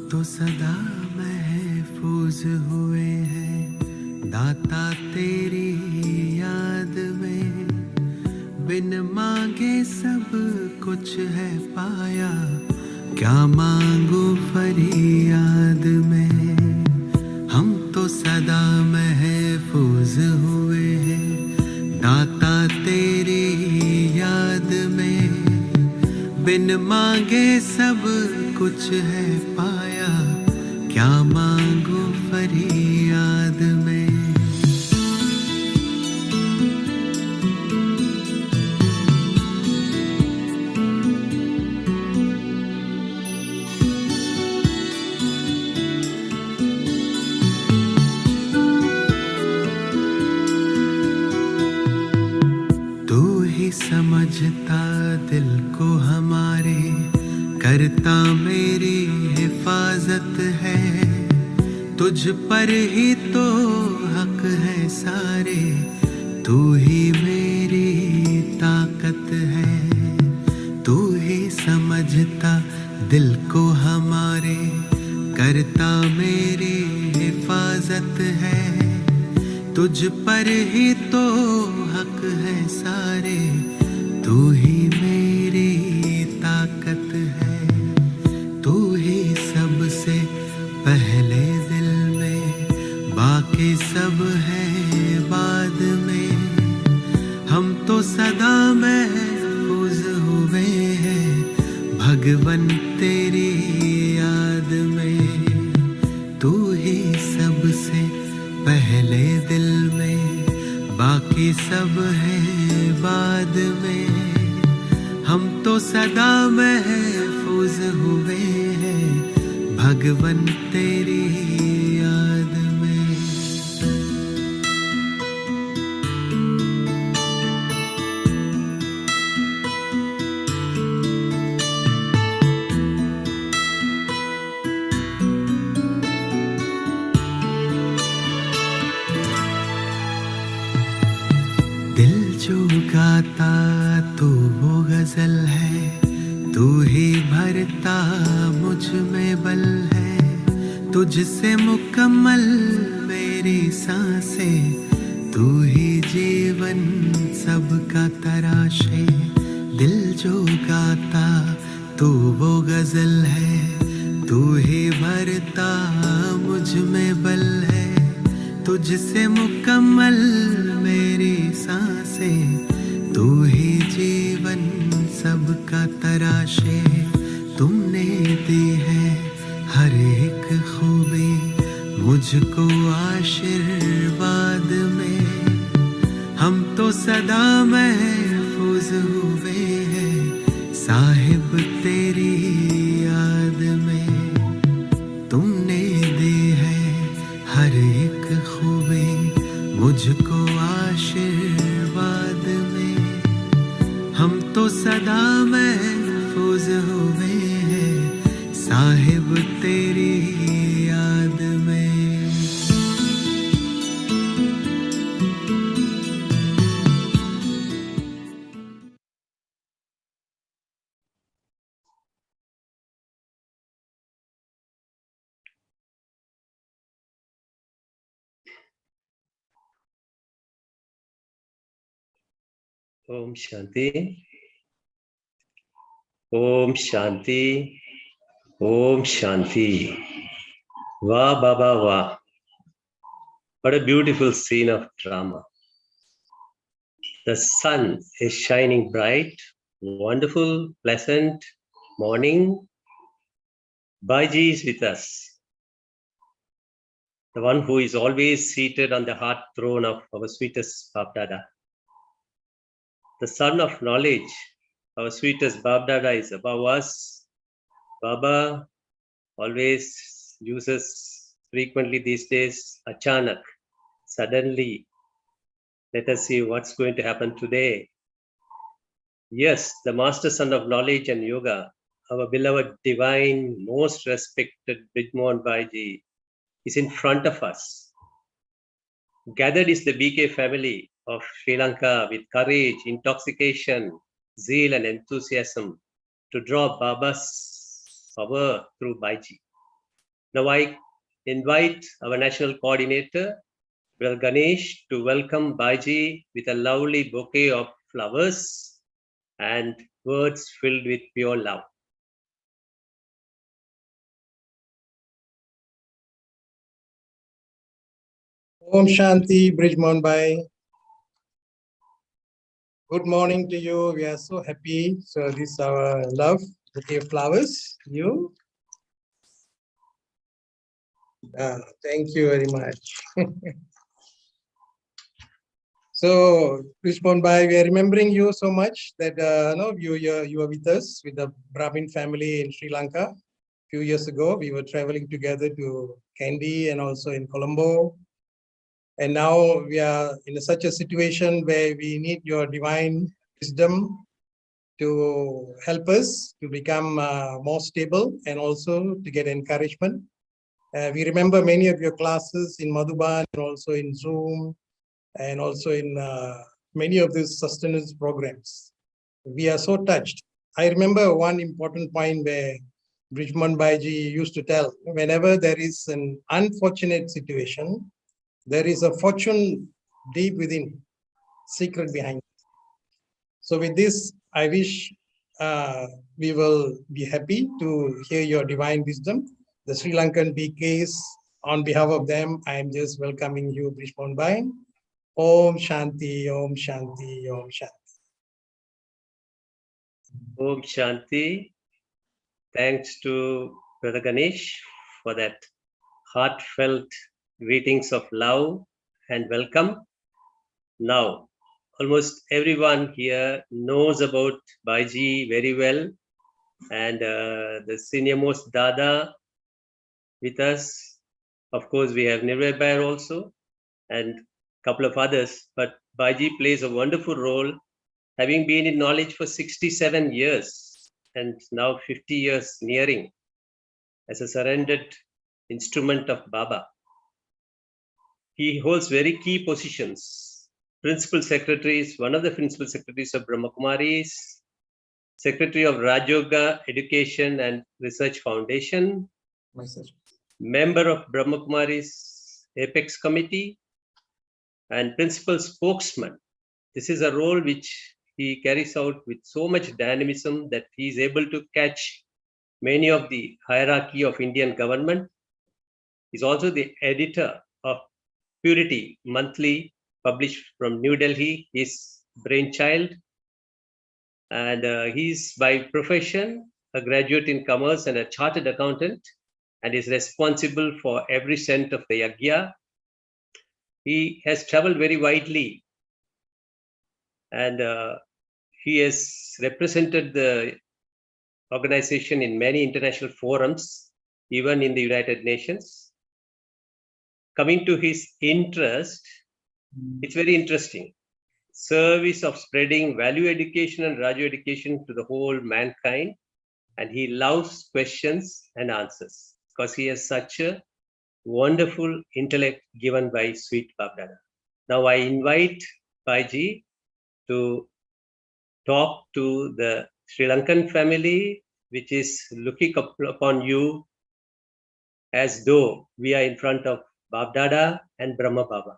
तो सदा महफूज हुए हैं दाता तेरी याद में, बिन मांगे सब कुछ है पाया, क्या मांगू फरियाद में। हम तो सदा महफूज हुए हैं दाता तेरी याद में, बिन मांगे सब कुछ है पाया, क्या मांगू फरियाद में। तू ही समझता दिल को हमारे, करता मेरी हिफाजत है, तुझ पर ही तो हक है सारे, तू ही मेरी ताकत है। तू ही समझता दिल को हमारे, करता मेरी हिफाजत है, तुझ पर ही तो हक है सारे, तू ही मेरी ताकत है। तू ही सबसे पहले दिल में, बाकी सब है बाद में। हम तो सदा महफूज हुए हैं भगवन तेरी याद में। तू ही सबसे पहले दिल में, बाकी सब है बाद में। हम तो सदा महफूज हुए हैं भगवन तेरी याद में। दिल जो गाता तू वो गजल है, तू ही भरता मुझ में बल है, तुझसे मुकम्मल मेरी सांसें, तू ही जीवन सबका तराशे। दिल जो गाता तू वो गजल है, तू ही भरता मुझ में बल है, तुझसे मुकम्मल मेरी सांसें, तू ही जीवन सबका तराशे। तुमने दी है हर एक खूबी मुझको आशीर्वाद में। हम तो सदा महफूज हुए हैं साहिब तेरी याद में। तुमने दी है हर एक खूबी मुझको आशीर्वाद में। हम तो सदा महफूज हुए हैं साहिब तेरी याद में। Om Shanti. Om Shanti. Om Shanti. Wah Baba Wah. What a beautiful scene of drama. The sun is shining bright, wonderful, pleasant morning. Bhaiji is with us, the one who is always seated on the heart throne of our sweetest Babdada. The sun of knowledge, our sweetest Babdada, is above us. Baba always uses frequently these days, achanak, suddenly. Let us see what's going to happen today. Yes, the master son of knowledge and yoga, our beloved divine, most respected Brij Bhaiji, is in front of us. Gathered is the BK family of Sri Lanka with courage, intoxication, zeal, and enthusiasm to draw Baba's power through Bhaiji. Now I invite our national coordinator, Brother Ganesh, to welcome Bhaiji with a lovely bouquet of flowers and words filled with pure love. Om Shanti, Brij Bhai. Good morning to you. We are so happy. So this is our love, bouquet of flowers. You? Thank you very much. So, Brij Bhai, we are remembering you so much that you are with us with the Brahmin family in Sri Lanka. A few years ago, we were traveling together to Kandy and also in Colombo. And now we are in such a situation where we need your divine wisdom to help us to become more stable and also to get encouragement. We remember many of your classes in Madhuban and also in Zoom and also in many of these sustenance programs. We are so touched. I remember one important point where Brij Bhaiji used to tell, whenever there is an unfortunate situation, there is a fortune deep within, secret behind. So with this, I wish we will be happy to hear your divine wisdom. The Sri Lankan BKs, on behalf of them, I am just welcoming you, Brij Bhai. Om Shanti, Om Shanti, Om Shanti. Om Shanti. Thanks to Brother Ganesh for that heartfelt greetings of love and welcome. Now, almost everyone here knows about Bhaiji very well, and the senior most Dada with us. Of course, we have Nirvay Bair also, and a couple of others. But Bhaiji plays a wonderful role, having been in knowledge for 67 years and now 50 years nearing as a surrendered instrument of Baba. He holds very key positions. Principal Secretary is one of the Principal Secretaries of Brahma Kumaris, Secretary of Rajoga Education and Research Foundation, Member of Brahma Kumaris Apex Committee, and Principal Spokesman. This is a role which he carries out with so much dynamism that he is able to catch many of the hierarchy of Indian government. He's also the editor of Purity Monthly, published from New Delhi, his brainchild. And he's by profession a graduate in commerce and a chartered accountant, and is responsible for every cent of the yagya. He has traveled very widely, and he has represented the organization in many international forums, even in the United Nations. Coming to his interest, it's very interesting. Service of spreading value education and Raju education to the whole mankind. And he loves questions and answers because he has such a wonderful intellect given by sweet Babdada. Now I invite Bhaiji to talk to the Sri Lankan family, which is looking upon you as though we are in front of Babdada and Brahma Baba.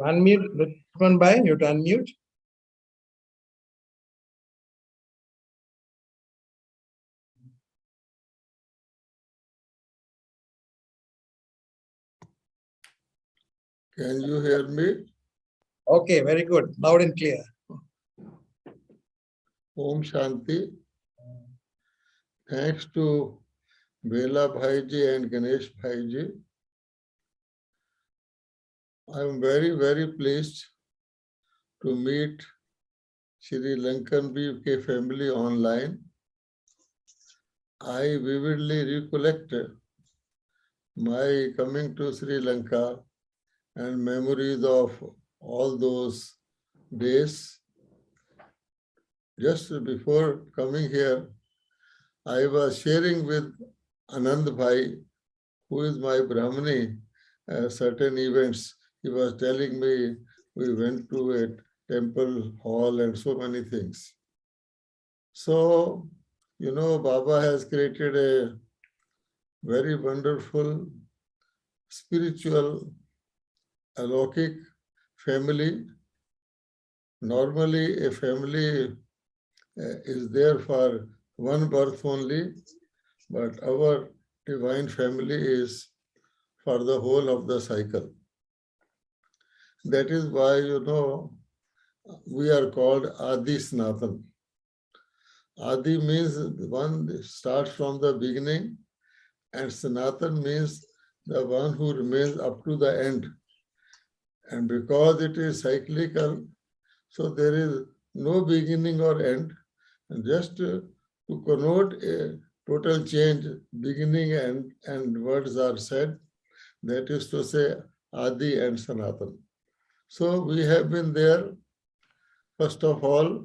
Unmute, Lutman Bhai, you have to unmute. Can you hear me? Okay, very good. Loud and clear. Om Shanti. Thanks to Bela Bhaiji and Ganesh Bhaiji. I am very, very pleased to meet Sri Lankan BK family online. I vividly recollect my coming to Sri Lanka and memories of all those days. Just before coming here, I was sharing with Anand Bhai, who is my Brahmani, certain events. He was telling me we went to a temple hall and so many things. So, you know, Baba has created a very wonderful spiritual alaukic family. Normally, a family is there for one birth only, but our divine family is for the whole of the cycle. That is why, you know, we are called Adi Sanatan. Adi means one starts from the beginning, and Sanatan means the one who remains up to the end. And because it is cyclical, so there is no beginning or end. And just to connote a total change, beginning and words are said, that is to say Adi and Sanatan. So we have been there, first of all,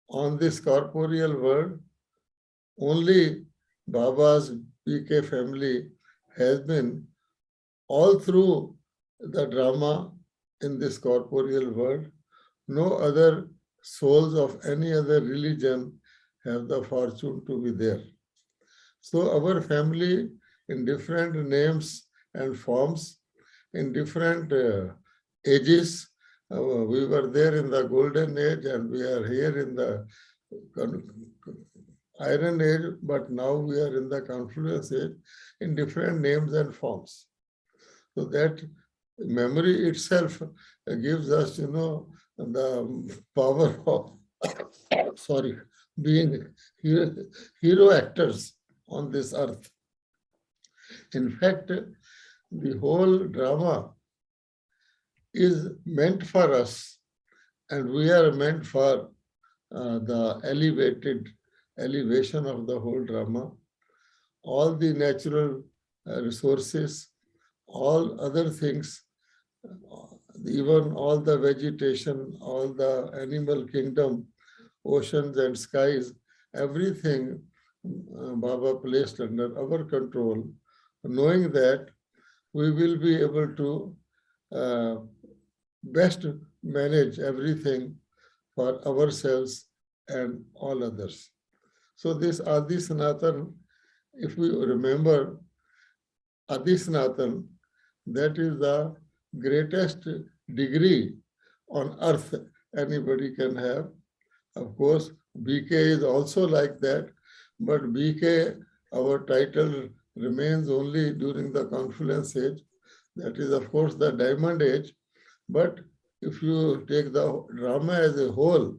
on this corporeal world. Only Baba's PK family has been all through the drama in this corporeal world. No other souls of any other religion have the fortune to be there. So our family in different names and forms, in different ages, we were there in the golden age and we are here in the iron age, but now we are in the confluence age in different names and forms. So that memory itself gives us, you know, the power of, sorry, being hero actors on this earth. In fact, the whole drama is meant for us, and we are meant for the elevation of the whole drama. All the natural resources, all other things, even all the vegetation, all the animal kingdom, oceans and skies, everything Baba placed under our control, knowing that we will be able to best manage everything for ourselves and all others. So this Adi Sanatan, if we remember Adi Sanatan, that is the greatest degree on earth anybody can have. Of course, BK is also like that, but BK, our title remains only during the confluence age. That is, of course, the diamond age. But if you take the drama as a whole,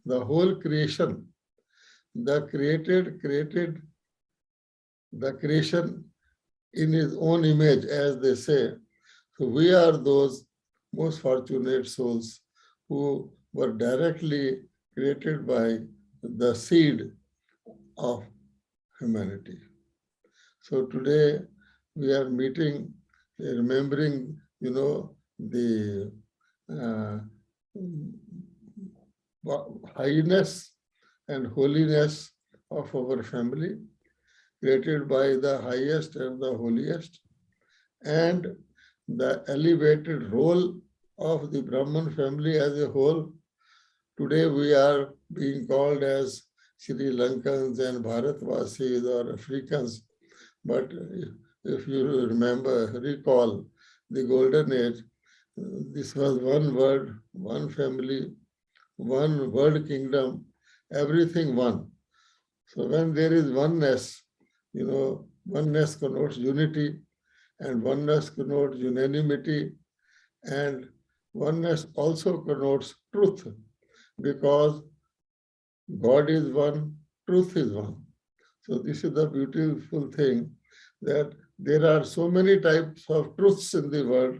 the whole creation, the creation in his own image, as they say. So we are those most fortunate souls who were directly created by the seed of humanity. So today we are meeting, remembering, you know, the highness and holiness of our family, created by the highest and the holiest, and the elevated role of the Brahman family as a whole. Today we are being called as Sri Lankans and Bharatvasis or Africans, but if you remember, recall the golden age, this was one word, one family, one world kingdom, everything one. So when there is oneness, oneness connotes unity, and oneness connotes unanimity, and oneness also connotes truth, because God is one, truth is one. So this is the beautiful thing, that there are so many types of truths in the world.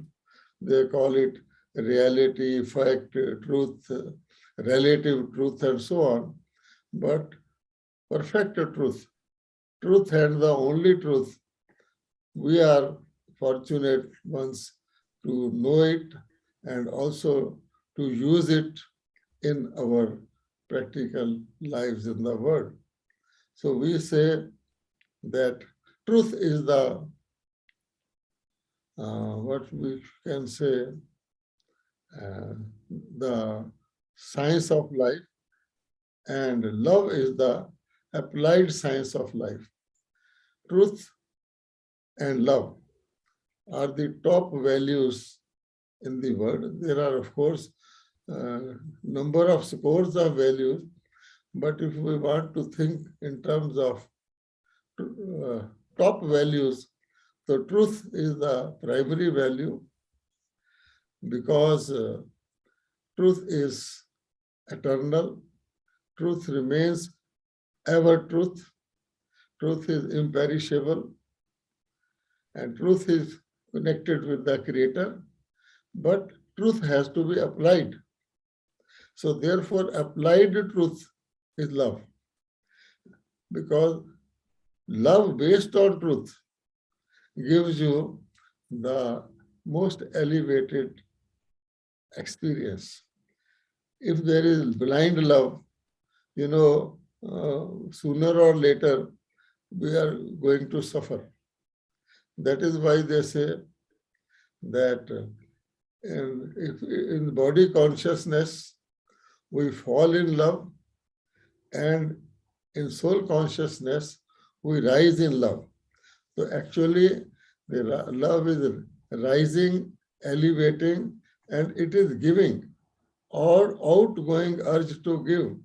They call it reality, fact, truth, relative truth, and so on. But perfect truth, truth and the only truth, we are fortunate ones to know it and also to use it in our practical lives in the world. So we say that truth is the, what we can say, the science of life, and love is the applied science of life. Truth and love are the top values in the world. There are, of course, number of scores of values, but if we want to think in terms of top values, the truth is the primary value, because truth is eternal, truth remains ever truth, truth is imperishable, and truth is connected with the Creator, but truth has to be applied. So therefore, applied truth is love, because love based on truth gives you the most elevated experience. If there is blind love, sooner or later we are going to suffer. That is why they say that in body consciousness we fall in love, and in soul consciousness we rise in love. So actually the love is rising, elevating, and it is giving. Or outgoing urge to give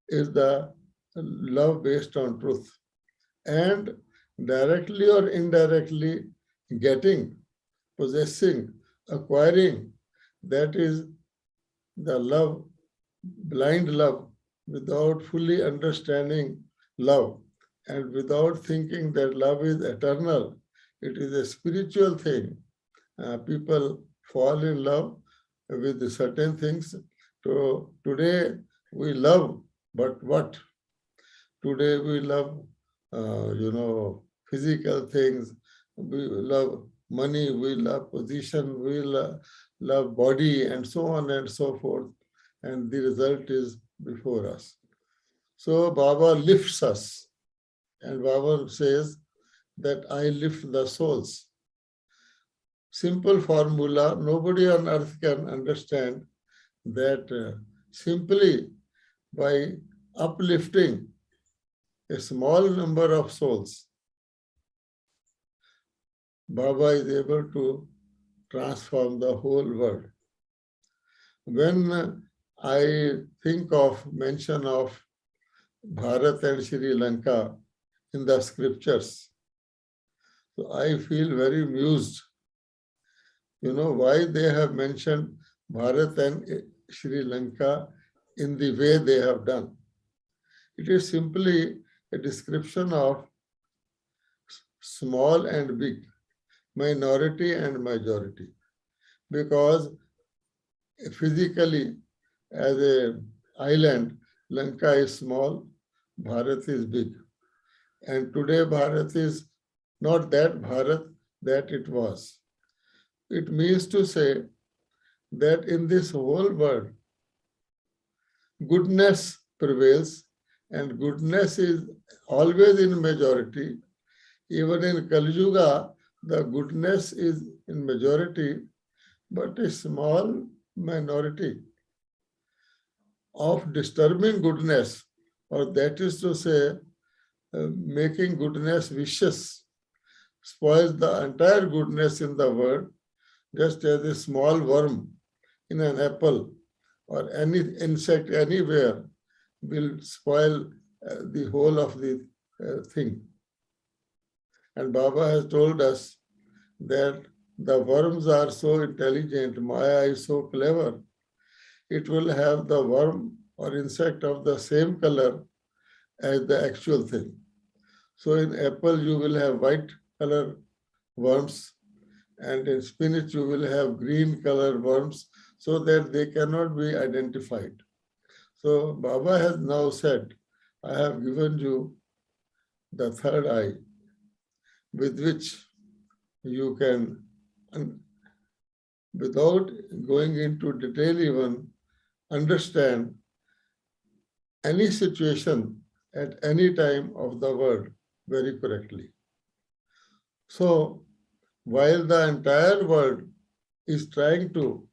is the love based on truth. And directly or indirectly getting, possessing, acquiring, that is the love, blind love, without fully understanding love and without thinking that love is eternal. It is a spiritual thing. People fall in love with certain things. So today we love, but what? Today we love, physical things. We love money, we love position, we love body, and so on and so forth. And the result is before us. So Baba lifts us, and Baba says that I lift the souls. Simple formula, nobody on earth can understand that simply by uplifting a small number of souls, Baba is able to transform the whole world. When I think of mention of Bharat and Sri Lanka in the scriptures, so I feel very amused. Why they have mentioned Bharat and Sri Lanka in the way they have done. It is simply a description of small and big, minority and majority. Because physically, as an island, Lanka is small, Bharat is big. And today Bharat is not that Bharat that it was. It means to say that in this whole world, goodness prevails, and goodness is always in majority. Even in Kali Yuga, the goodness is in majority, but a small minority of disturbing goodness, or that is to say, making goodness vicious, spoils the entire goodness in the world. just as a small worm in an apple or any insect anywhere will spoil the whole of the thing. And Baba has told us that the worms are so intelligent, Maya is so clever, it will have the worm or insect of the same color as the actual thing. So in apple, you will have white color worms, and in spinach, you will have green color worms, so that they cannot be identified. So Baba has now said, I have given you the third eye with which you can, without going into detail even, understand any situation at any time of the world very correctly. So while the entire world is trying to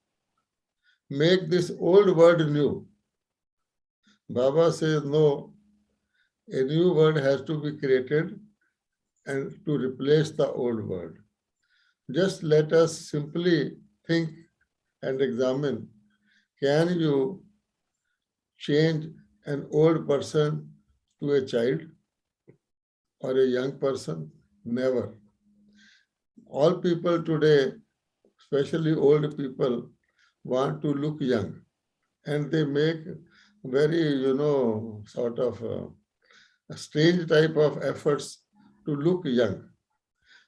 make this old word new, Baba says, no, a new word has to be created and to replace the old word. Just let us simply think and examine, can you change an old person to a child or a young person? Never. All people today, especially old people, want to look young, and they make very, sort of a strange type of efforts to look young.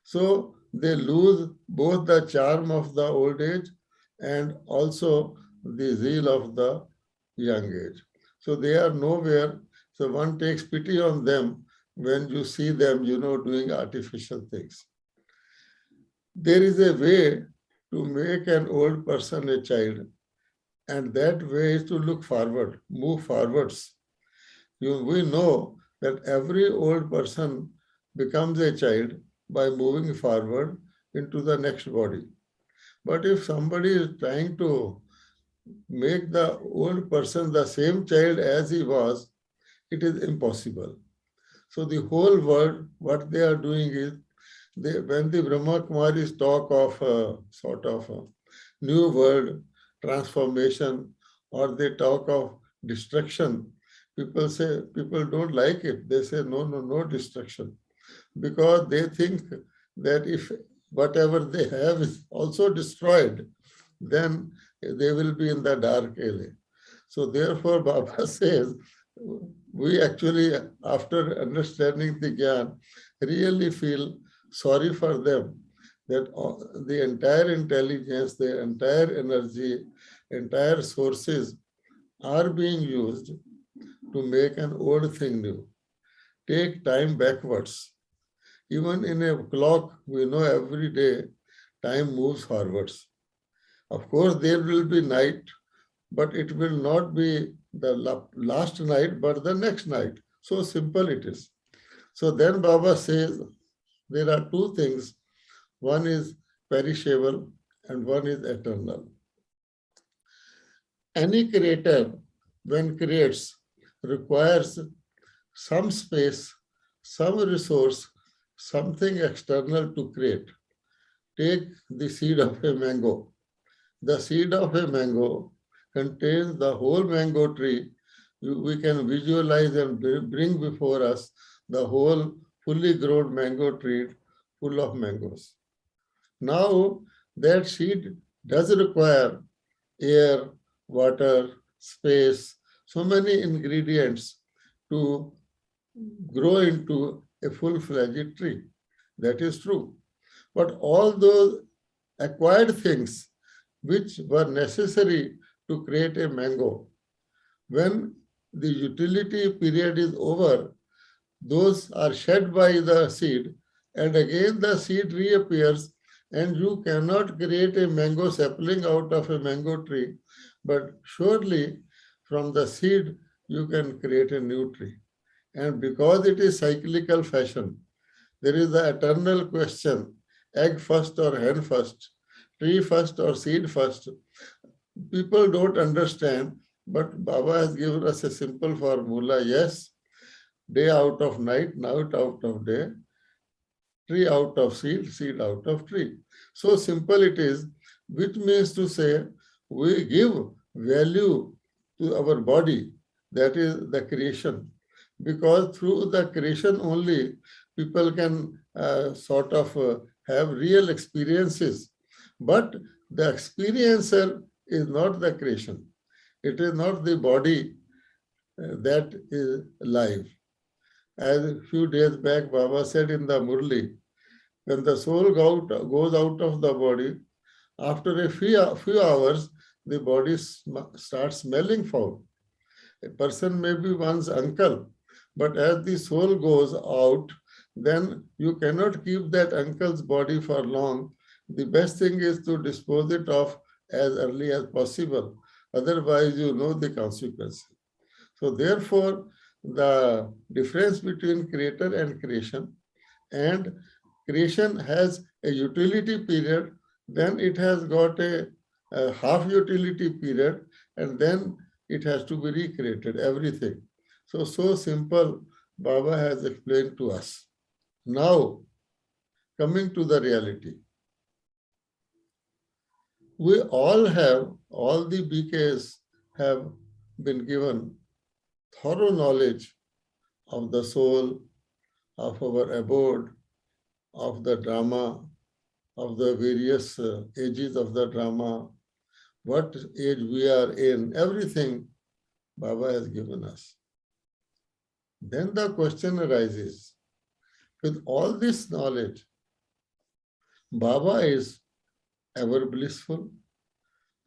So they lose both the charm of the old age and also the zeal of the young age. So they are nowhere. So one takes pity on them when you see them, doing artificial things. There is a way to make an old person a child, and that way is to look forward, move forwards. We know that every old person becomes a child by moving forward into the next body. But if somebody is trying to make the old person the same child as he was, it is impossible. So the whole world, what they are doing is, when the Brahma Kumaris talk of a sort of a new world transformation, or they talk of destruction, people don't like it. They say, no destruction. Because they think that if whatever they have is also destroyed, then they will be in the dark alley. So therefore, Baba says, we actually, after understanding the Gyan, really feel sorry for them, that the entire intelligence, the entire energy, entire sources are being used to make an old thing new. Take time backwards. Even in a clock, we know every day time moves forwards. Of course, there will be night, but it will not be the last night, but the next night. So simple it is. So then Baba says, there are two things. One is perishable and one is eternal. Any creator, when creates, requires some space, some resource, something external to create. Take the seed of a mango. The seed of a mango contains the whole mango tree. We can visualize and bring before us the whole fully grown mango tree full of mangoes. Now, that seed does require air, water, space, so many ingredients to grow into a full-fledged tree. That is true. But all those acquired things which were necessary to create a mango, when the utility period is over, those are shed by the seed, and again the seed reappears, and you cannot create a mango sapling out of a mango tree, but surely from the seed you can create a new tree. And because it is cyclical fashion, there is the eternal question, egg first or hen first, tree first or seed first. People don't understand, but Baba has given us a simple formula. Yes, day out of night, night out of day, tree out of seed, seed out of tree. So simple it is. which means to say we give value to our body, that is the creation, because through the creation only people can have real experiences. But the experiencer is not the creation. It is not the body that is live. As a few days back, Baba said in the Murli, when the soul goes out of the body, after a few hours, the body starts smelling foul. A person may be one's uncle, but as the soul goes out, then you cannot keep that uncle's body for long. The best thing is to dispose it off as early as possible. Otherwise, you know the consequences. So therefore, the difference between creator and creation has a utility period, then it has got a half utility period, and then it has to be recreated, everything. So simple, Baba has explained to us. Now, coming to the reality. We all the BKs have been given thorough knowledge of the soul, of our abode, of the drama, of the various ages of the drama, what age we are in, everything Baba has given us. Then the question arises, with all this knowledge, Baba is ever blissful.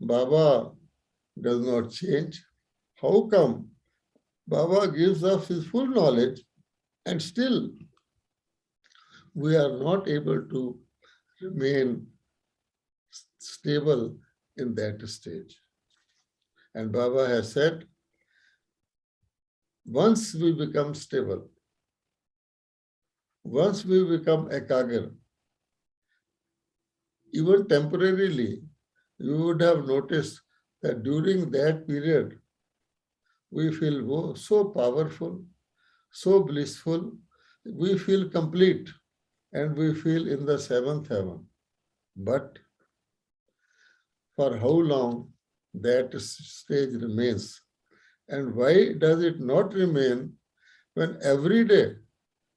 Baba does not change. How come Baba gives us his full knowledge and still we are not able to remain stable in that stage? And Baba has said, once we become stable, once we become ekagar, even temporarily, you would have noticed that during that period, we feel so powerful, so blissful, we feel complete, and we feel in the seventh heaven. But for how long that stage remains? And why does it not remain when every day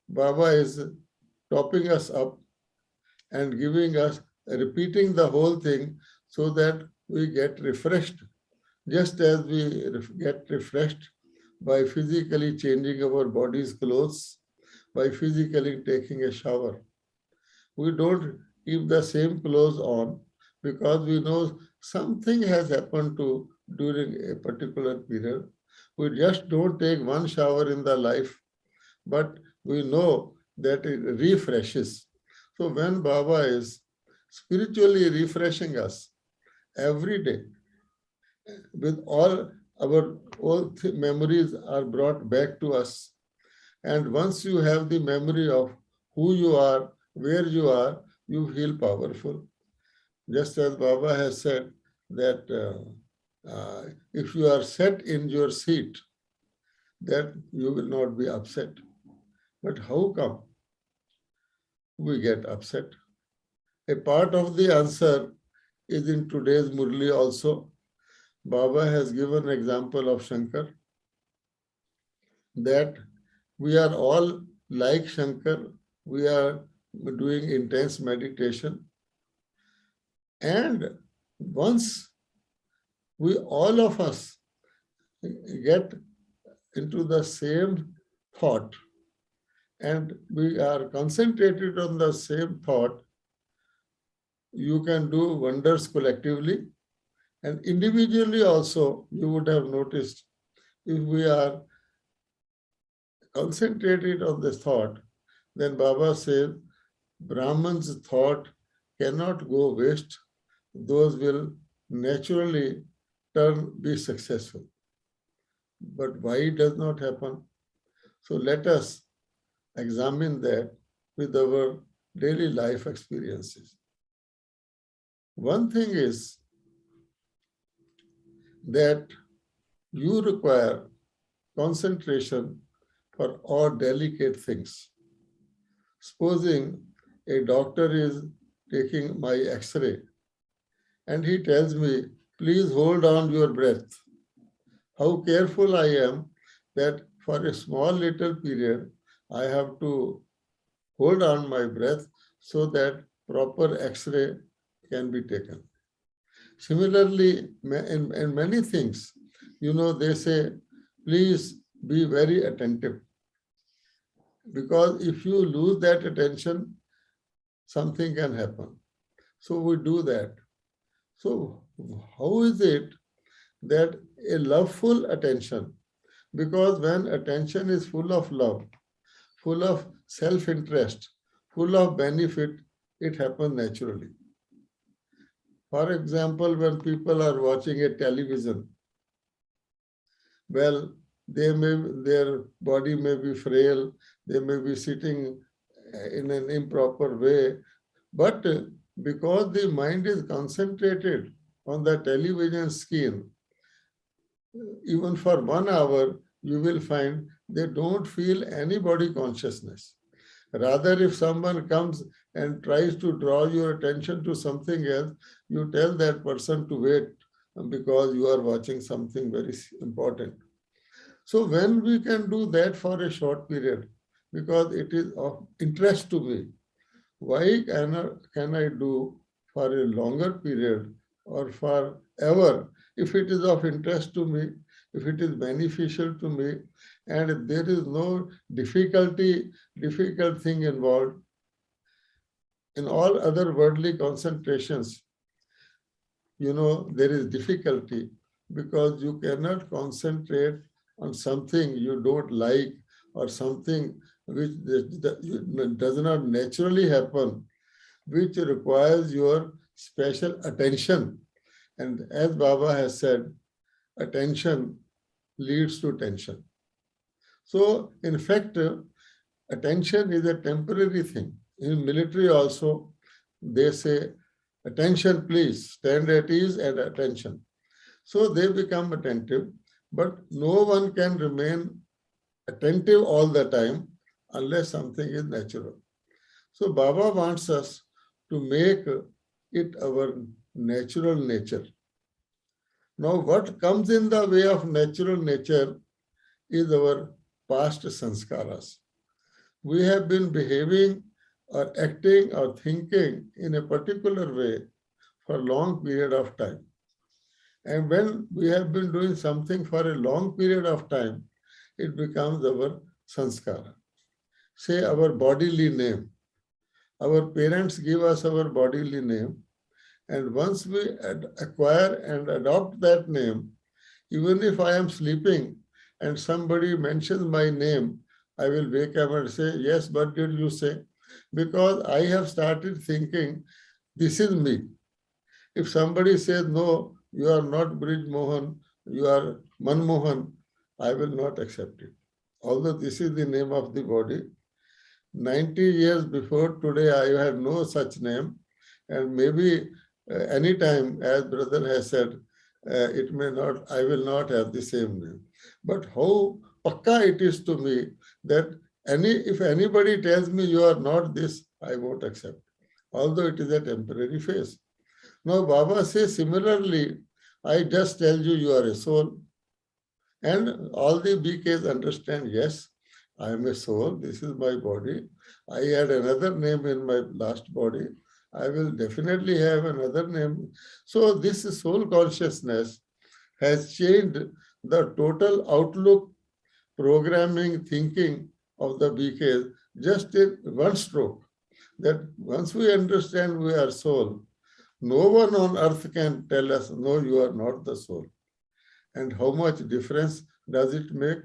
Baba is topping us up and giving us, repeating the whole thing so that we get refreshed, just as we get refreshed by physically changing our body's clothes, by physically taking a shower. We don't keep the same clothes on because we know something has happened to during a particular period. We just don't take one shower in the life, but we know that it refreshes. So when Baba is spiritually refreshing us every day, with all our old memories are brought back to us. And once you have the memory of who you are, where you are, you feel powerful. Just as Baba has said that if you are set in your seat, that you will not be upset. But how come we get upset? A part of the answer is in today's Murli also. Baba has given an example of Shankar, that we are all like Shankar, we are doing intense meditation. And once we, all of us, get into the same thought and we are concentrated on the same thought, you can do wonders collectively. And individually also, you would have noticed, if we are concentrated on this thought, then Baba says, Brahman's thought cannot go waste. Those will naturally be successful. But why it does not happen? So let us examine that with our daily life experiences. One thing is that you require concentration for all delicate things. Supposing a doctor is taking my X-ray and he tells me, please hold on your breath. How careful I am that for a small little period, I have to hold on my breath so that proper X-ray can be taken. Similarly, in many things, they say, please be very attentive. Because if you lose that attention, something can happen. So we do that. So how is it that a loveful attention, because when attention is full of love, full of self-interest, full of benefit, it happens naturally. For example, when people are watching a television, well, their body may be frail, they may be sitting in an improper way, but because the mind is concentrated on the television screen, even for 1 hour, you will find they don't feel any body consciousness. Rather, if someone comes and tries to draw your attention to something else, you tell that person to wait because you are watching something very important. So when we can do that for a short period, because it is of interest to me, why can I do for a longer period or forever if it is of interest to me, if it is beneficial to me, and there is no difficult thing involved. In all other worldly concentrations, there is difficulty because you cannot concentrate on something you don't like or something which does not naturally happen, which requires your special attention. And as Baba has said, attention leads to tension. So, in fact, attention is a temporary thing. In military also, they say, attention please, stand at ease and attention. So they become attentive, but no one can remain attentive all the time unless something is natural. So Baba wants us to make it our natural nature. Now what comes in the way of natural nature is our past sanskaras. We have been behaving or acting or thinking in a particular way for a long period of time. And when we have been doing something for a long period of time, it becomes our sanskara. Say our bodily name. Our parents give us our bodily name, and once we acquire and adopt that name, even if I am sleeping and somebody mentions my name, I will wake up and say, yes, what did you say? Because I have started thinking, this is me. If somebody says, no, you are not Brij Mohan, you are Manmohan, I will not accept it. Although this is the name of the body. 90 years before today, I have no such name. And maybe any time, as brother has said, I will not have the same name. But how pakka it is to me that if anybody tells me you are not this, I won't accept. Although it is a temporary phase. Now Baba says similarly, I just tell you you are a soul. And all the BKs understand, yes, I am a soul, this is my body. I had another name in my last body. I will definitely have another name. So this soul consciousness has changed the total outlook, programming, thinking of the BKs just in one stroke. That once we understand we are soul, no one on earth can tell us, no, you are not the soul. And how much difference does it make?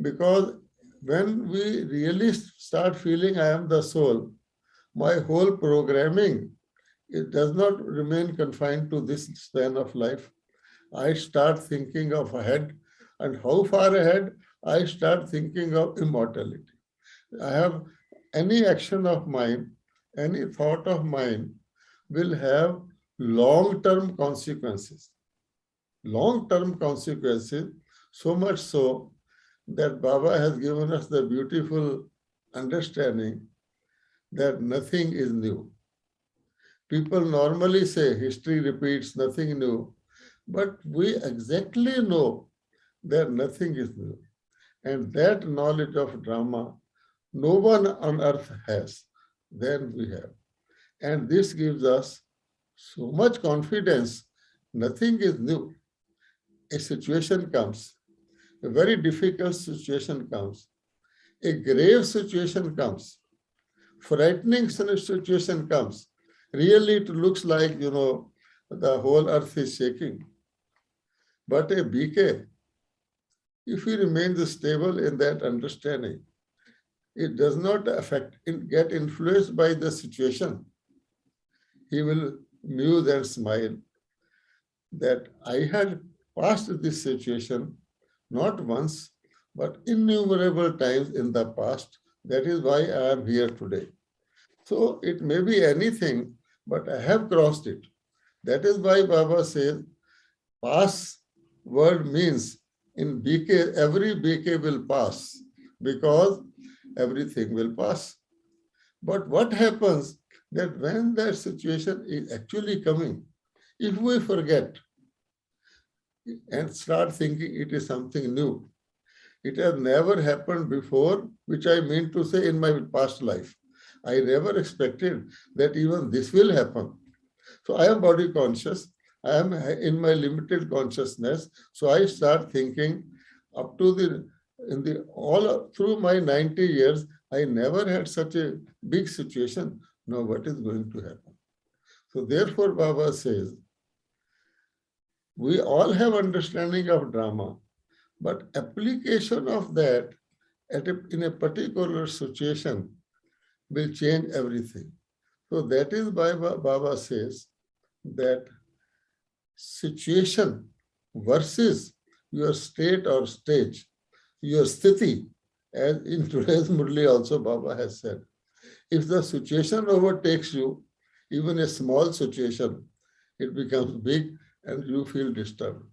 Because when we really start feeling I am the soul, my whole programming, it does not remain confined to this span of life. I start thinking of ahead, and how far ahead? I start thinking of immortality. I have any action of mine, any thought of mine will have long-term consequences. Long-term consequences, so much so that Baba has given us the beautiful understanding that nothing is new. People normally say history repeats, nothing new, but we exactly know that nothing is new. And that knowledge of drama, no one on earth has, than we have. And this gives us so much confidence. Nothing is new. A situation comes, a very difficult situation comes, a grave situation comes, frightening situation comes. Really, it looks like, the whole earth is shaking. But a BK, if he remains stable in that understanding, it does not get influenced by the situation. He will muse and smile that I had passed this situation not once, but innumerable times in the past. That is why I am here today. So it may be anything, but I have crossed it. That is why Baba says, pass word means in BK, every BK will pass because everything will pass. But what happens that when that situation is actually coming, if we forget and start thinking it is something new, it has never happened before, which I mean to say in my past life. I never expected that even this will happen. So I am body conscious. I am in my limited consciousness. So I start thinking up to all through my 90 years, I never had such a big situation. Now what is going to happen? So therefore Baba says, we all have understanding of drama, but application of that in a particular situation will change everything. So that is why Baba says that situation versus your state or stage, your sthiti, as in today's Murli also Baba has said, if the situation overtakes you, even a small situation, it becomes big and you feel disturbed.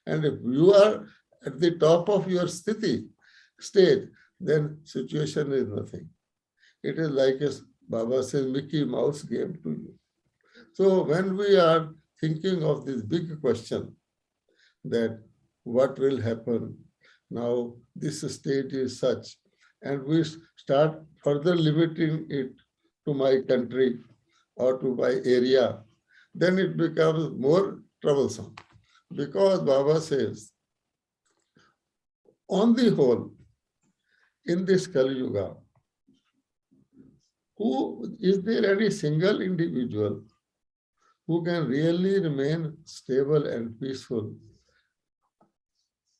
And if you are at the top of your sthiti stage, then situation is nothing. It is like a Baba says, Mickey Mouse game to you. So when we are thinking of this big question that what will happen now, this state is such, and we start further limiting it to my country or to my area, then it becomes more troublesome. Because Baba says, on the whole, in this Kali Yuga, is there any single individual who can really remain stable and peaceful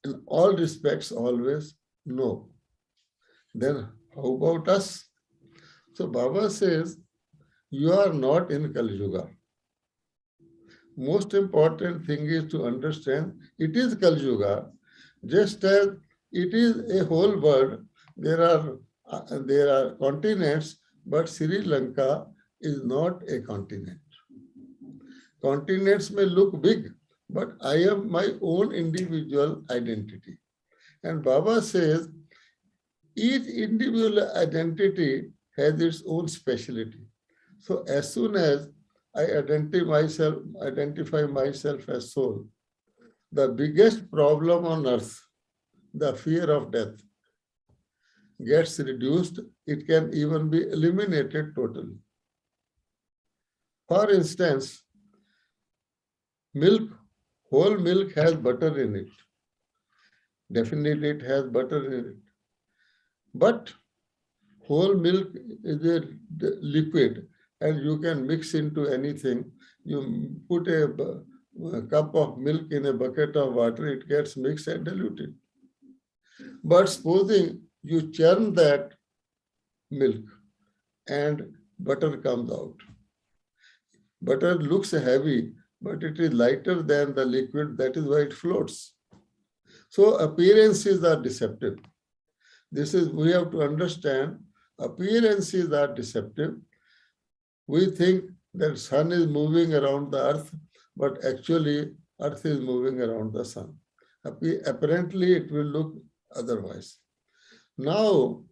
in all respects always? No. Then how about us? So Baba says, you are not in Kali Yuga. Most important thing is to understand it is Kali Yuga, just as it is a whole world. There are continents, but Sri Lanka is not a continent. Continents may look big, but I have my own individual identity. And Baba says, each individual identity has its own specialty. So as soon as I identify myself as soul, the biggest problem on earth, the fear of death, gets reduced. It can even be eliminated totally. For instance, milk, whole milk has butter in it. Definitely it has butter in it. But whole milk is a liquid and you can mix into anything. You put a cup of milk in a bucket of water, it gets mixed and diluted. But supposing you churn that milk and butter comes out. Butter looks heavy, but it is lighter than the liquid, that is why it floats. So appearances are deceptive. We have to understand, appearances are deceptive. We think that sun is moving around the earth, but actually earth is moving around the sun. Apparently it will look otherwise. Now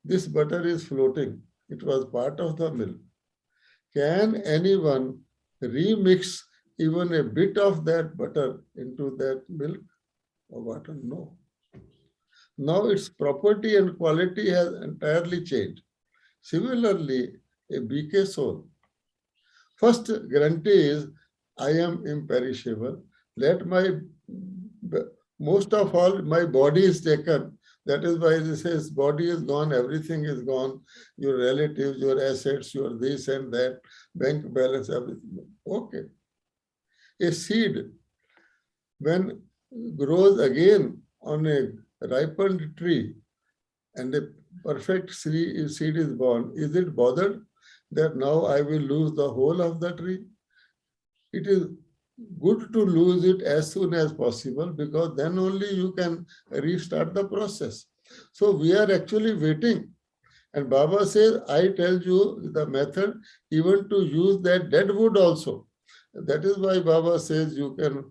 this butter is floating. It was part of the milk. Can anyone remix even a bit of that butter into that milk or water? No. Now its property and quality has entirely changed. Similarly, a BK soul. First guarantee is I am imperishable. Let my, most of all, my body is taken. That is why this says body is gone, everything is gone, your relatives, your assets, your this and that, bank balance, everything. Okay. A seed, when grows again on a ripened tree and a perfect seed is born, is it bothered that now I will lose the whole of the tree? It is good to lose it as soon as possible, because then only you can restart the process. So we are actually waiting. And Baba says, I tell you the method even to use that dead wood also. That is why Baba says you can,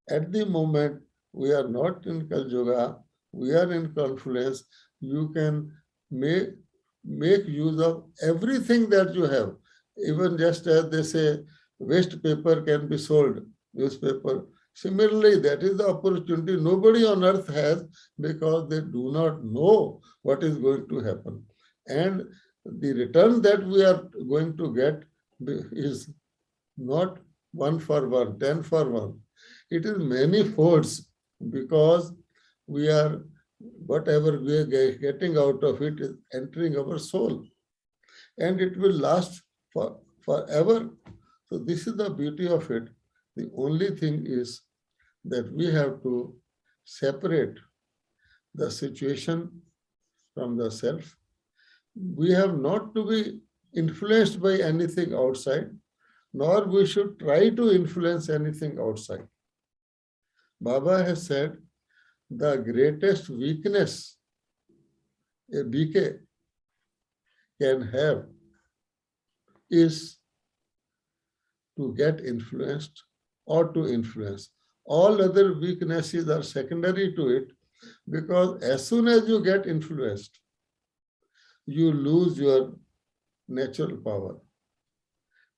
at the moment, we are not in Kal Yuga, we are in confluence, you can make use of everything that you have. Even just as they say, waste paper can be sold, newspaper. Similarly, that is the opportunity nobody on earth has, because they do not know what is going to happen. And the return that we are going to get is not 1 for 1, 10 for 1. It is many folds, because we are, whatever we are getting out of it is entering our soul. And it will last forever. So this is the beauty of it. The only thing is that we have to separate the situation from the self. We have not to be influenced by anything outside, nor we should try to influence anything outside. Baba has said the greatest weakness a BK can have is to get influenced or to influence. All other weaknesses are secondary to it, because as soon as you get influenced, you lose your natural power.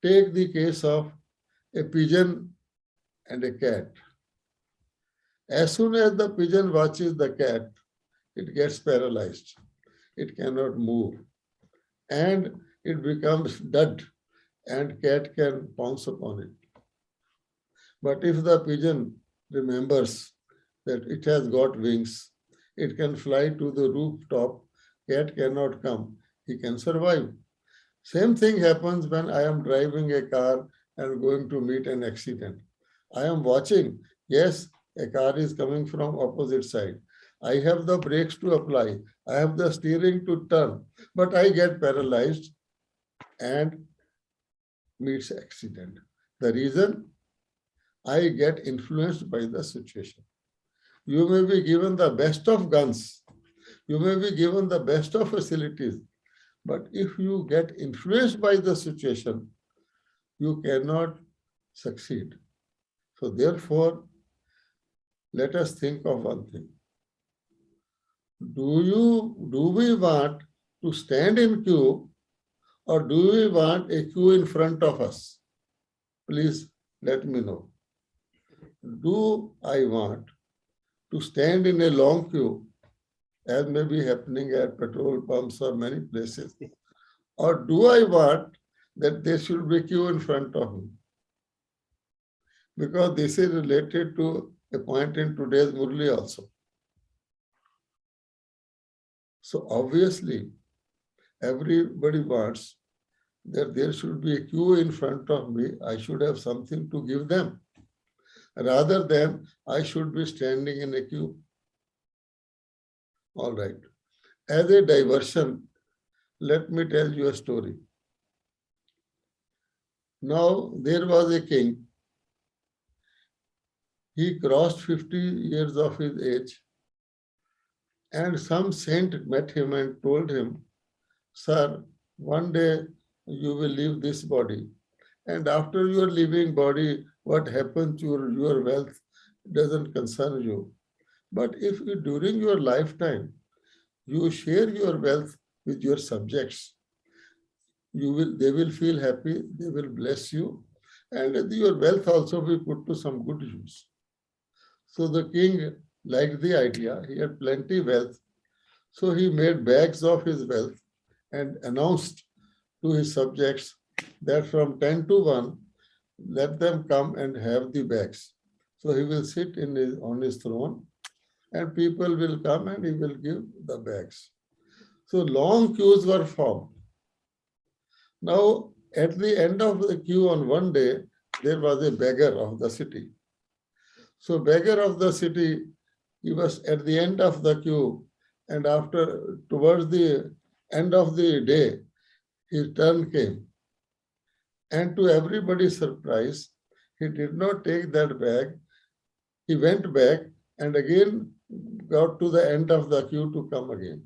Take the case of a pigeon and a cat. As soon as the pigeon watches the cat, it gets paralyzed. It cannot move. And it becomes dead, and cat can pounce upon it. But if the pigeon remembers that it has got wings, it can fly to the rooftop, cat cannot come, he can survive. Same thing happens when I am driving a car and going to meet an accident. I am watching, yes, a car is coming from opposite side. I have the brakes to apply. I have the steering to turn, but I get paralyzed and meets accident. The reason, I get influenced by the situation. You may be given the best of guns. You may be given the best of facilities. But if you get influenced by the situation, you cannot succeed. So therefore, let us think of one thing. Do we want to stand in queue, or do we want a queue in front of us? Please let me know. Do I want to stand in a long queue, as may be happening at petrol pumps or many places? Or do I want that there should be a queue in front of me? Because this is related to a point in today's Murli also. So obviously, everybody wants that there should be a queue in front of me. I should have something to give them, rather than I should be standing in a queue. All right. As a diversion, let me tell you a story. Now, there was a king. He crossed 50 years of his age, and some saint met him and told him, sir, one day you will leave this body. And after your leaving body, what happens to your wealth doesn't concern you. But if during your lifetime, you share your wealth with your subjects, they will feel happy, they will bless you, and your wealth also be put to some good use. So the king liked the idea. He had plenty wealth. So he made bags of his wealth and announced to his subjects that from 10 to 1, let them come and have the bags. So he will sit on his throne and people will come and he will give the bags. So long queues were formed. Now, at the end of the queue on one day, there was a beggar of the city. So beggar of the city, he was at the end of the queue, and towards the end of the day, his turn came. And to everybody's surprise, he did not take that bag. He went back and again got to the end of the queue to come again.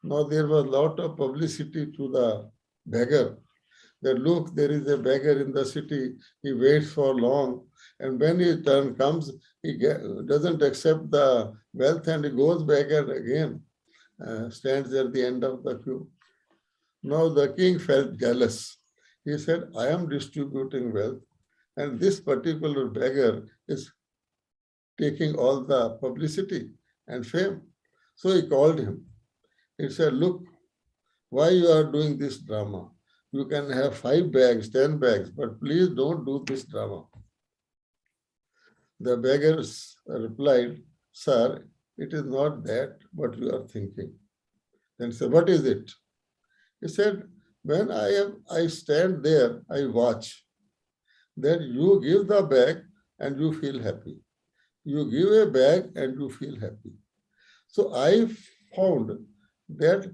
Now there was a lot of publicity to the beggar that look, there is a beggar in the city, he waits for long, and when his turn comes, he doesn't accept the wealth and he goes back and again stands at the end of the queue. Now the king felt jealous. He said, I am distributing wealth and this particular beggar is taking all the publicity and fame. So he called him. He said, look, why you are doing this drama? You can have 5 bags, 10 bags, but please don't do this drama. The beggars replied, sir, it is not that what you are thinking. Then said, what is it? He said, when I stand there, I watch. Then you give the bag and you feel happy. You give a bag and you feel happy. So I found that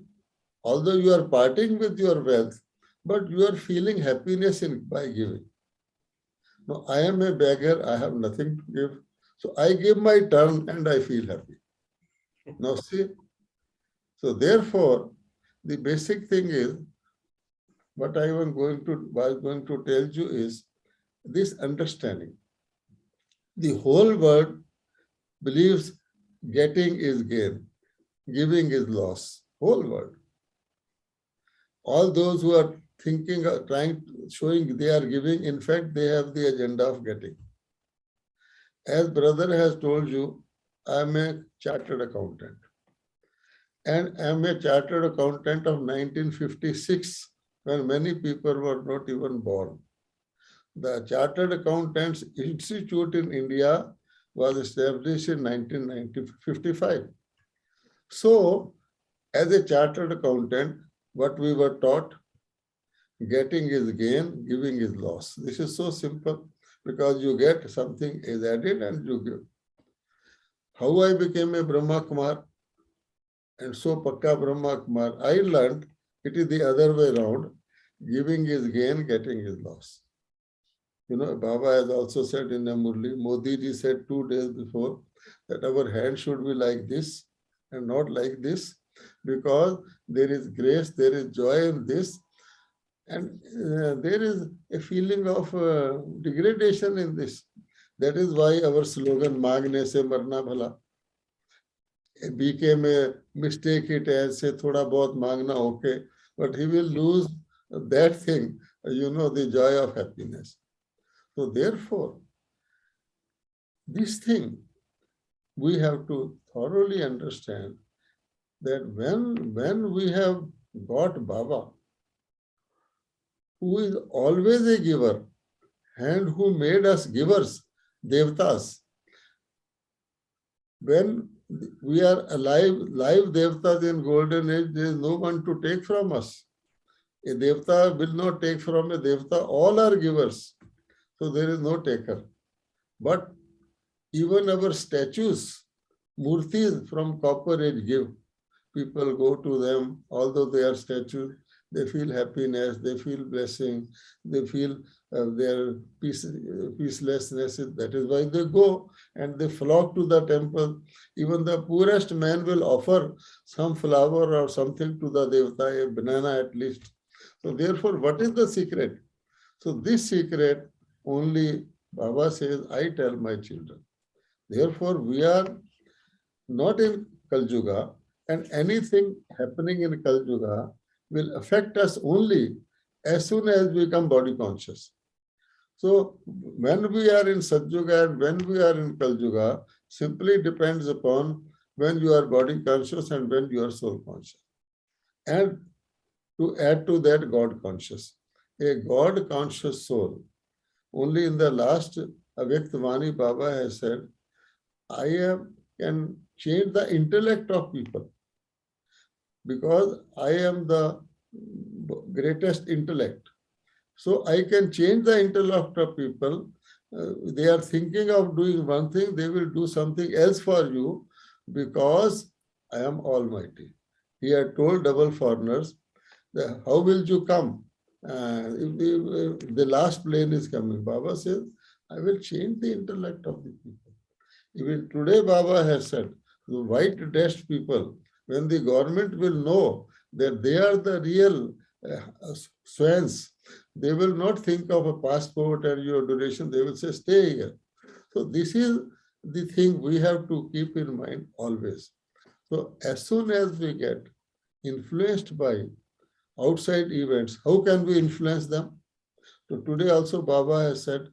although you are parting with your wealth, but you are feeling happiness by giving. Now, I am a beggar, I have nothing to give. So I give my turn and I feel happy. Now see, so therefore, the basic thing is, what I was going to tell you is this understanding. The whole world believes getting is gain, giving is loss, whole world. All those who are thinking, showing they are giving, in fact, they have the agenda of getting. As brother has told you, I am a chartered accountant. And I am a chartered accountant of 1956, when many people were not even born. The Chartered Accountants Institute in India was established in 1955. So, as a chartered accountant, what we were taught, getting is gain, giving is loss. This is so simple because you get something is added and you give. How I became a Brahma Kumar and so Pakka Brahma Kumar, I learned it is the other way around. Giving is gain, getting is loss. You know, Baba has also said in a Murli, Modi ji said 2 days before that our hand should be like this and not like this, because there is grace, there is joy in this, and there is a feeling of degradation in this. That is why our slogan, Magne se marna bhala, became a mistake it as say thoda bahut mangna okay, but he will lose that thing, you know, the joy of happiness. So therefore, this thing we have to thoroughly understand that when we have got Baba, who is always a giver and who made us givers, Devtas, when we are alive, live Devtas in golden age, there is no one to take from us. A Devta will not take from a Devta, all are givers. So there is no taker. But even our statues, murtis from copper age give. People go to them, although they are statues, they feel happiness, they feel blessing, they feel their peacelessness. That is why they go and they flock to the temple. Even the poorest man will offer some flower or something to the Devta, a banana at least. So therefore, what is the secret? So this secret only Baba says, I tell my children. Therefore, we are not in Kal Yuga, and anything happening in Kal Yuga will affect us only as soon as we become body conscious. So when we are in Satyuga and when we are in Kaljuga, simply depends upon when you are body conscious and when you are soul conscious. And to add to that, God conscious. A God conscious soul. Only in the last Avyaktavani Baba has said, can change the intellect of people because I am the greatest intellect. So I can change the intellect of people. They are thinking of doing one thing, they will do something else for you because I am Almighty. He had told double foreigners, how will you come? If the last plane is coming, Baba says, I will change the intellect of the people. Even today, Baba has said, the white-dressed people, when the government will know that they are the real swans, they will not think of a passport and your duration, they will say, stay here. So this is the thing we have to keep in mind always. So as soon as we get influenced by outside events, how can we influence them? So today also Baba has said,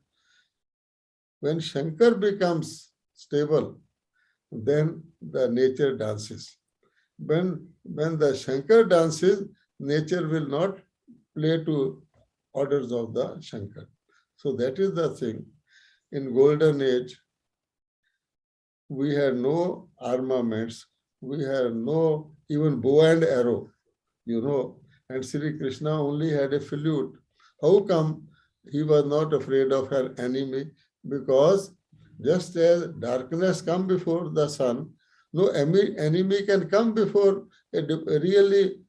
when Shankar becomes stable, then the nature dances. When the Shankar dances, nature will not play to orders of the Shankar. So that is the thing. In golden age, we had no armaments, we had no even bow and arrow, and Sri Krishna only had a flute. How come he was not afraid of her enemy? Because just as darkness come before the sun, no enemy can come before a really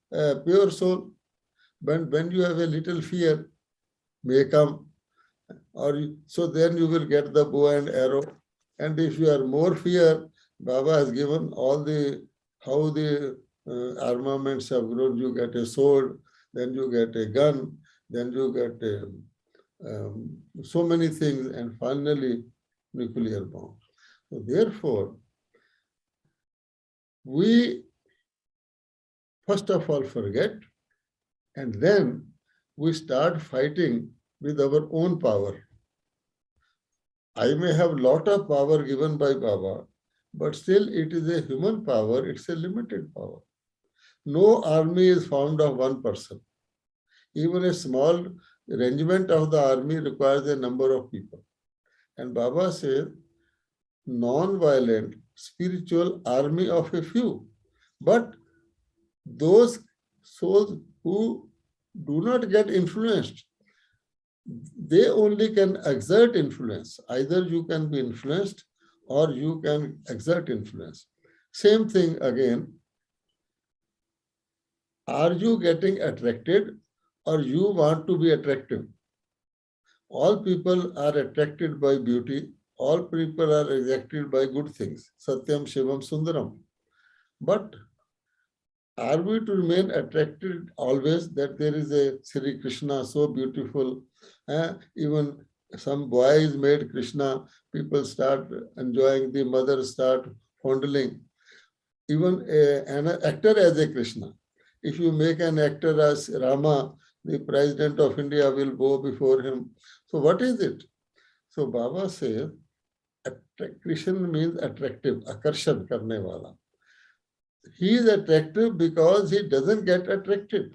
pure soul. When you have a little fear, may come, so then you will get the bow and arrow. And if you are more fear, Baba has given all how the armaments have grown. You get a sword, then you get a gun, then you get so many things, and finally nuclear bomb. So therefore, we first of all forget, and then we start fighting with our own power. I may have lot of power given by Baba, but still it is a human power, it's a limited power. No army is formed of one person. Even a small regiment of the army requires a number of people. And Baba says, non-violent spiritual army of a few. But those souls who do not get influenced, they only can exert influence. Either you can be influenced or you can exert influence. Same thing again. Are you getting attracted or you want to be attractive? All people are attracted by beauty. All people are attracted by good things. Satyam, Shivam, Sundaram. But are we to remain attracted always that there is a Sri Krishna so beautiful? Even some boys made Krishna, people start enjoying, the mothers start fondling. Even an actor as a Krishna. If you make an actor as Rama, the President of India will bow before him. So what is it? So Baba says, Krishna means attractive, akarshan karne wala. He is attractive because he doesn't get attracted.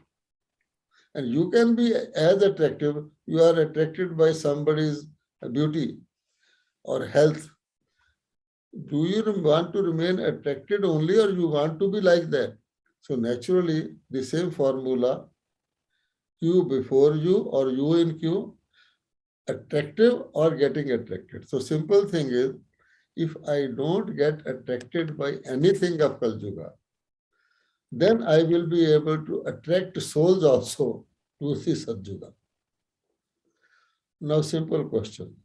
And you can be as attractive, you are attracted by somebody's beauty or health. Do you want to remain attracted only or you want to be like that? So naturally, the same formula, you before you or you in queue, attractive or getting attracted. So simple thing is, if I don't get attracted by anything of Kaljuga, then I will be able to attract souls also to the Satjuga. Now, simple question.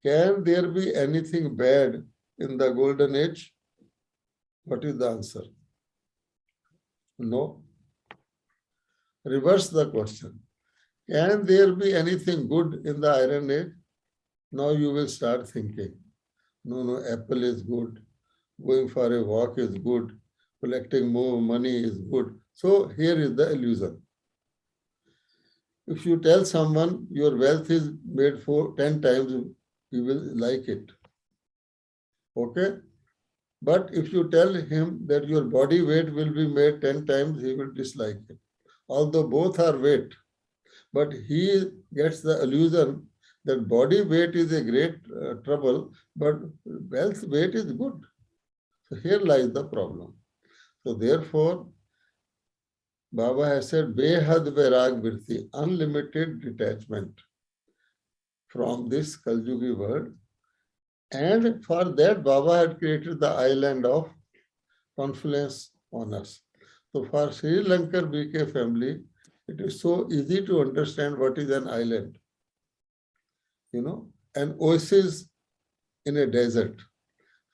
Can there be anything bad in the golden age? What is the answer? No. Reverse the question. Can there be anything good in the iron age? Now you will start thinking, no, apple is good, going for a walk is good, collecting more money is good. So here is the illusion. If you tell someone your wealth is made for 10 times, he will like it. Okay? But if you tell him that your body weight will be made 10 times, he will dislike it. Although both are weight, but he gets the illusion that body weight is a great trouble, but wealth weight is good. So here lies the problem. So therefore, Baba has said, Behad Vairag Virti, unlimited detachment from this Kaljugi world. And for that, Baba had created the island of confluence on us. So for Sri Lankan BK family, it is so easy to understand what is an island. An oasis in a desert.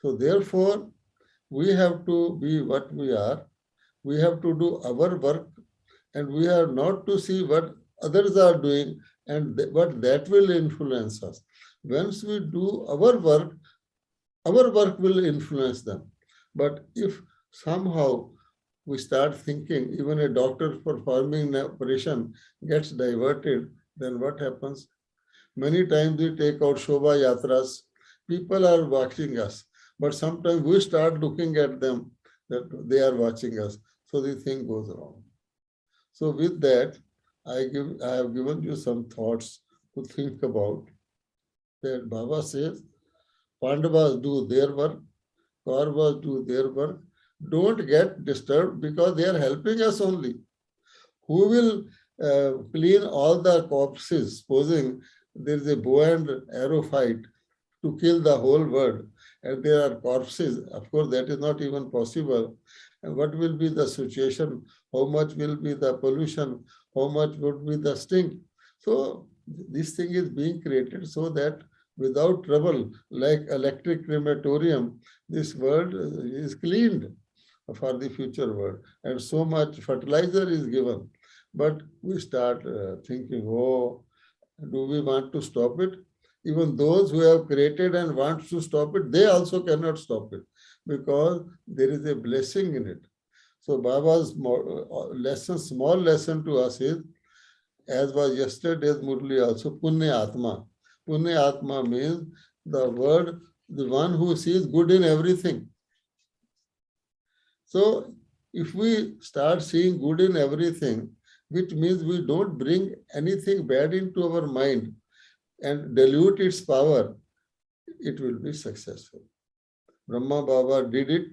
So therefore, we have to be what we are. We have to do our work, and we are not to see what others are doing and what that will influence us. Once we do our work will influence them. But if somehow we start thinking, even a doctor performing an operation gets diverted, then what happens? Many times we take out Shobha Yatras, people are watching us, but sometimes we start looking at them that they are watching us. So the thing goes wrong. So with that, I have given you some thoughts to think about. That Baba says, Pandavas do their work, Kauravas do their work. Don't get disturbed because they are helping us only. Who will clean all the corpses, supposing there is a bow and arrow fight to kill the whole world, and there are corpses? Of course, that is not even possible. And what will be the situation? How much will be the pollution? How much would be the stink? So this thing is being created so that without trouble, like electric crematorium, this world is cleaned for the future world. And so much fertilizer is given. But we start thinking, oh, do we want to stop it? Even those who have created and want to stop it, they also cannot stop it because there is a blessing in it. So Baba's small lesson to us is, as was yesterday's Murli also, Punya Atma. Punya Atma means the word, the one who sees good in everything. So if we start seeing good in everything, which means we don't bring anything bad into our mind and dilute its power, it will be successful. Brahma Baba did it.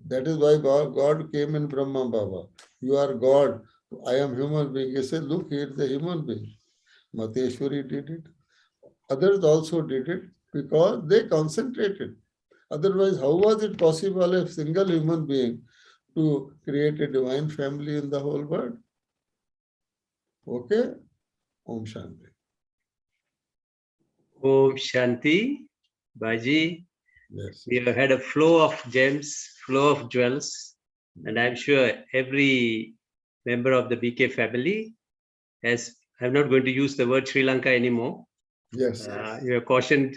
That is why God came in Brahma Baba. You are God. I am human being. He said, look, he is a human being. Mateshwari did it. Others also did it because they concentrated. Otherwise, how was it possible a single human being to create a divine family in the whole world? Okay? Om Shanti. Om Shanti. Bhaiji, Yes. we have had a flow of gems, flow of jewels, and I'm sure every member of the BK family has, I'm not going to use the word Sri Lanka anymore. Yes. You have cautioned,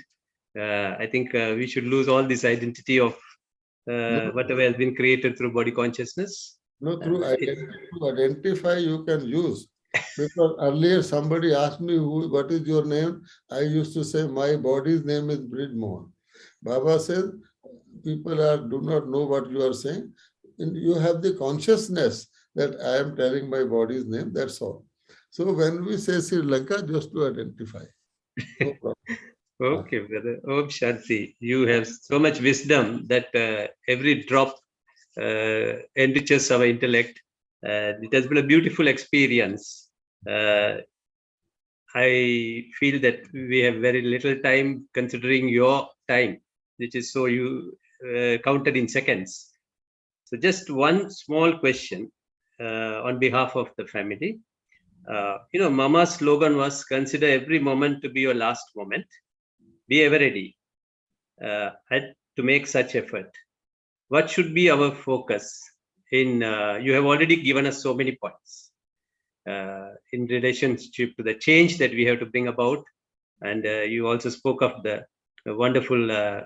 I think we should lose all this identity of whatever has been created through body consciousness. No, to identify you can use. Because earlier somebody asked me, what is your name? I used to say, my body's name is Brij Mohan. Baba says, people do not know what you are saying. And you have the consciousness that I am telling my body's name, that's all. So when we say Sri Lanka, just to identify. No problem. Okay, brother. Om Shanti. You have so much wisdom that every drop enriches our intellect. It has been a beautiful experience. I feel that we have very little time considering your time, which is so you counted in seconds. So just one small question on behalf of the family. Mama's slogan was, consider every moment to be your last moment. Be ever ready to make such effort. What should be our focus in, you have already given us so many points in relationship to the change that we have to bring about. And you also spoke of the wonderful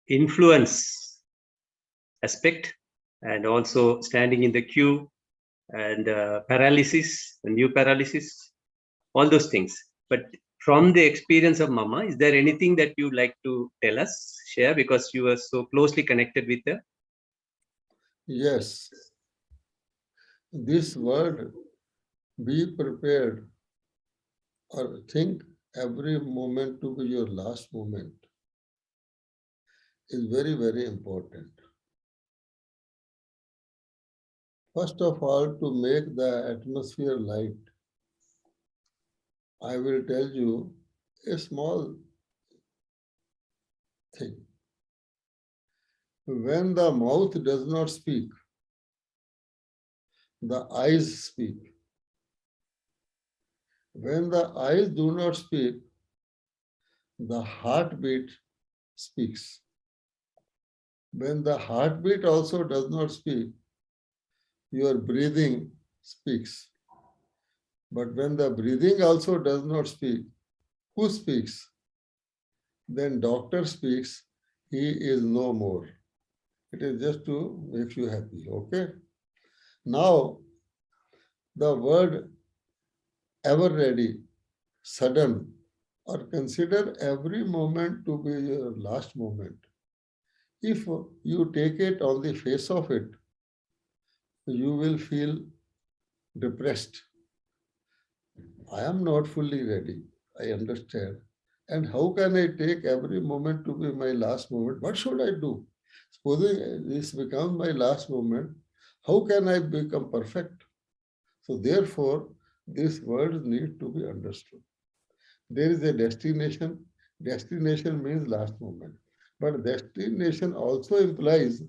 influence aspect, and also standing in the queue and paralysis, the new paralysis. all those things. But from the experience of Mama, is there anything that you'd like to tell us, share, because you are so closely connected with her? Yes, this word, be prepared, or think every moment to be your last moment, is very, very important. First of all, to make the atmosphere light, I will tell you a small thing. When the mouth does not speak, the eyes speak. When the eyes do not speak, the heartbeat speaks. When the heartbeat also does not speak, your breathing speaks. But when the breathing also does not speak, who speaks? Then doctor speaks, he is no more. It is just to make you happy, okay? Now, the word ever ready, sudden, or consider every moment to be your last moment. If you take it on the face of it, you will feel depressed. I am not fully ready. I understand. And how can I take every moment to be my last moment? What should I do? Supposing this becomes my last moment, how can I become perfect? So therefore, these words need to be understood. There is a destination. Destination means last moment. But destination also implies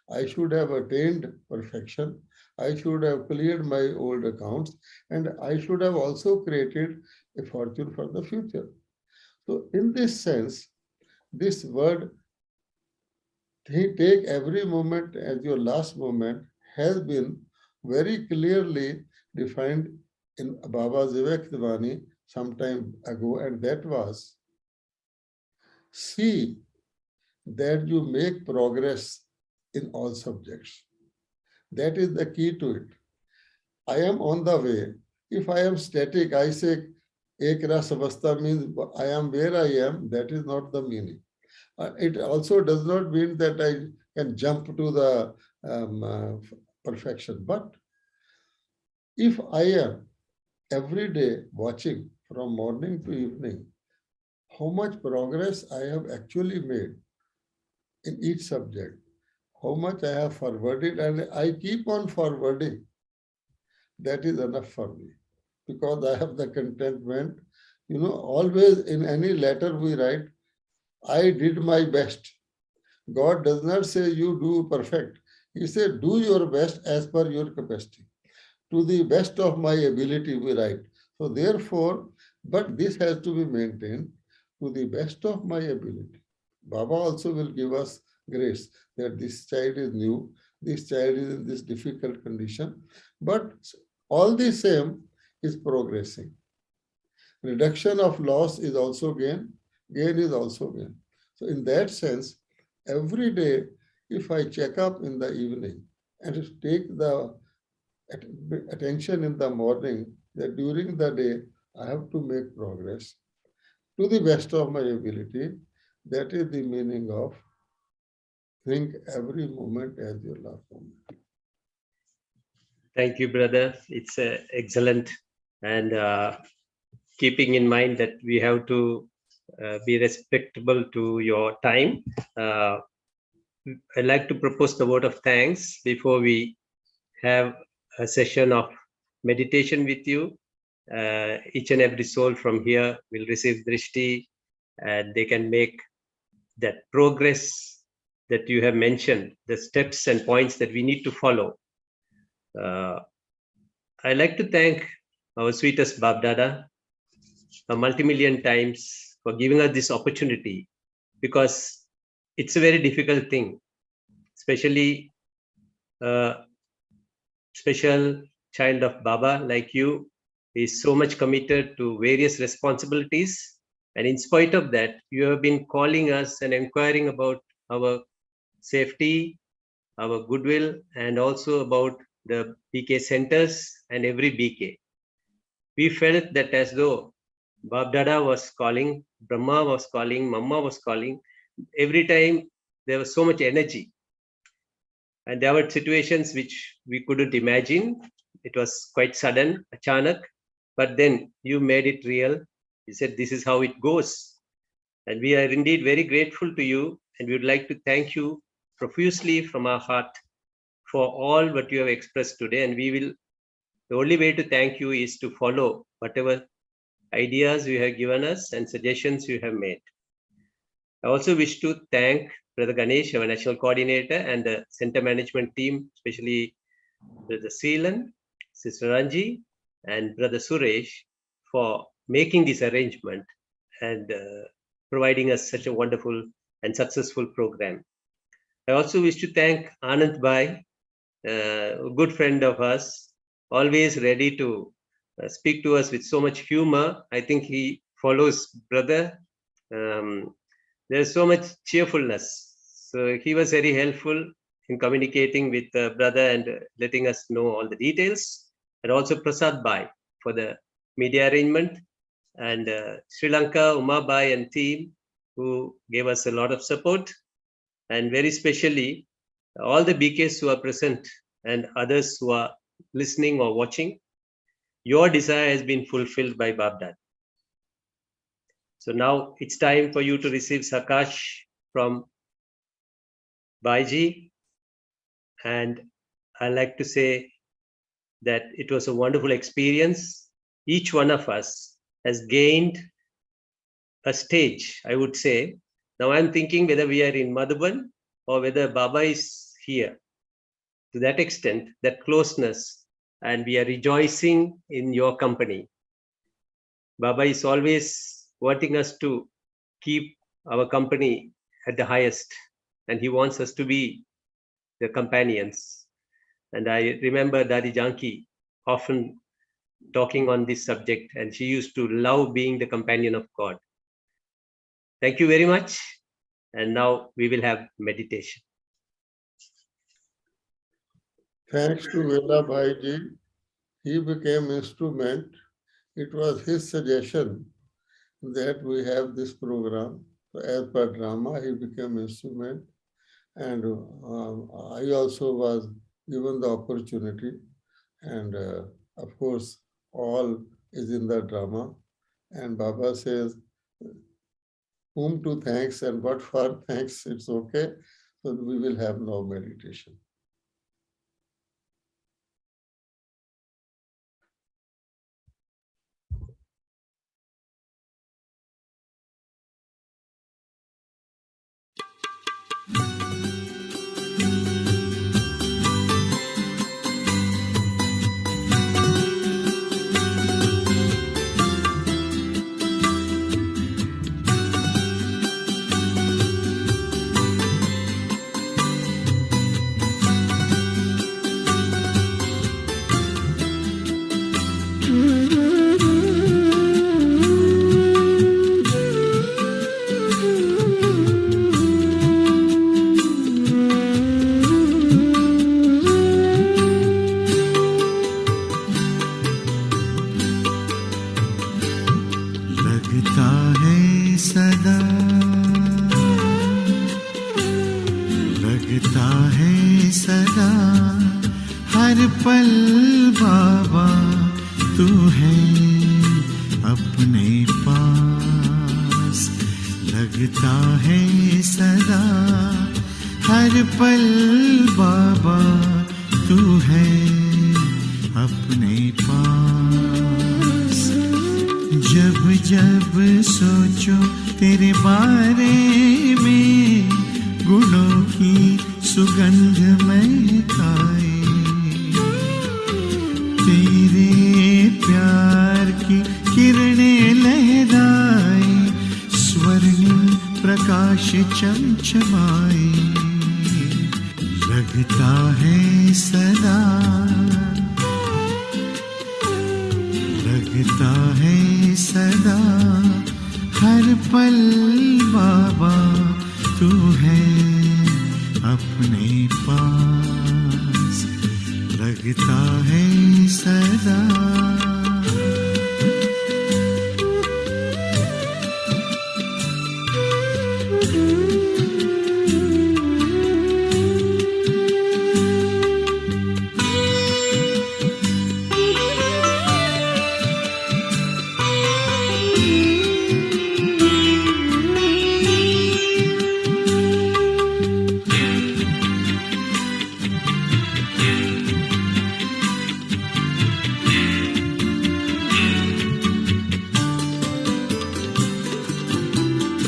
I should have attained perfection. I should have cleared my old accounts, and I should have also created a fortune for the future. So in this sense, this word, take every moment as your last moment, has been very clearly defined in Baba's Vivek some time ago, and that was, see that you make progress in all subjects. That is the key to it. I am on the way. If I am static, I say Ekra Savasta means I am where I am. That is not the meaning. It also does not mean that I can jump to the perfection. But if I am every day watching from morning to evening, how much progress I have actually made in each subject, how much I have forwarded, and I keep on forwarding, that is enough for me, because I have the contentment. Always in any letter we write, I did my best. God does not say you do perfect. He said, do your best as per your capacity. To the best of my ability, we write. So therefore, but this has to be maintained to the best of my ability. Baba also will give us grace that this child is new, this child is in this difficult condition, but all the same is progressing. Reduction of loss is also gain, gain is also gain. So in that sense, every day, if I check up in the evening and take the attention in the morning, that during the day, I have to make progress to the best of my ability. That is the meaning of think every moment as your last moment. Thank you, brother. It's excellent. And keeping in mind that we have to be respectable to your time, I'd like to propose the word of thanks before we have a session of meditation with you. Each and every soul from here will receive drishti, and they can make that progress that you have mentioned, the steps and points that we need to follow. I'd like to thank our sweetest Bab Dada a multi-million times for giving us this opportunity, because it's a very difficult thing, especially special child of Baba like you is so much committed to various responsibilities. And in spite of that, you have been calling us and inquiring about our safety, our goodwill, and also about the BK centers and every BK. we felt that as though Bab Dada was calling, Brahma was calling, Mama was calling. Every time there was so much energy. And there were situations which we couldn't imagine. It was quite sudden, achanak. But then you made it real. You said, this is how it goes. And we are indeed very grateful to you. And we would like to thank you profusely from our heart for all what you have expressed today. And the only way to thank you is to follow whatever ideas you have given us and suggestions you have made. I also wish to thank Brother Ganesh, our national coordinator, and the center management team, especially Brother Srilan, Sister Ranji, and Brother Suresh for making this arrangement and providing us such a wonderful and successful program. I also wish to thank Anand Bhai, a good friend of us, always ready to speak to us with so much humor. I think he follows brother. There's so much cheerfulness. So he was very helpful in communicating with brother and letting us know all the details. And also Prasad Bhai for the media arrangement, and Sri Lanka, Uma Bhai and team who gave us a lot of support. And very specially, all the BKs who are present and others who are listening or watching, your desire has been fulfilled by Babdad. So now it's time for you to receive Sakash from Bhaiji. And I like to say that it was a wonderful experience. Each one of us has gained a stage, I would say. Now I'm thinking whether we are in Madhuban or whether Baba is here. To that extent, that closeness, and we are rejoicing in your company. Baba is always wanting us to keep our company at the highest, and he wants us to be the companions. And I remember Dadi Janki often talking on this subject, and she used to love being the companion of God. Thank you very much. And now we will have meditation. Thanks to Vela Bhaiji, he became instrument. It was his suggestion that we have this program. So as per drama, he became instrument. And I also was given the opportunity. And of course, all is in the drama. And Baba says, whom to thanks and what for thanks, it's okay. So we will have no meditation.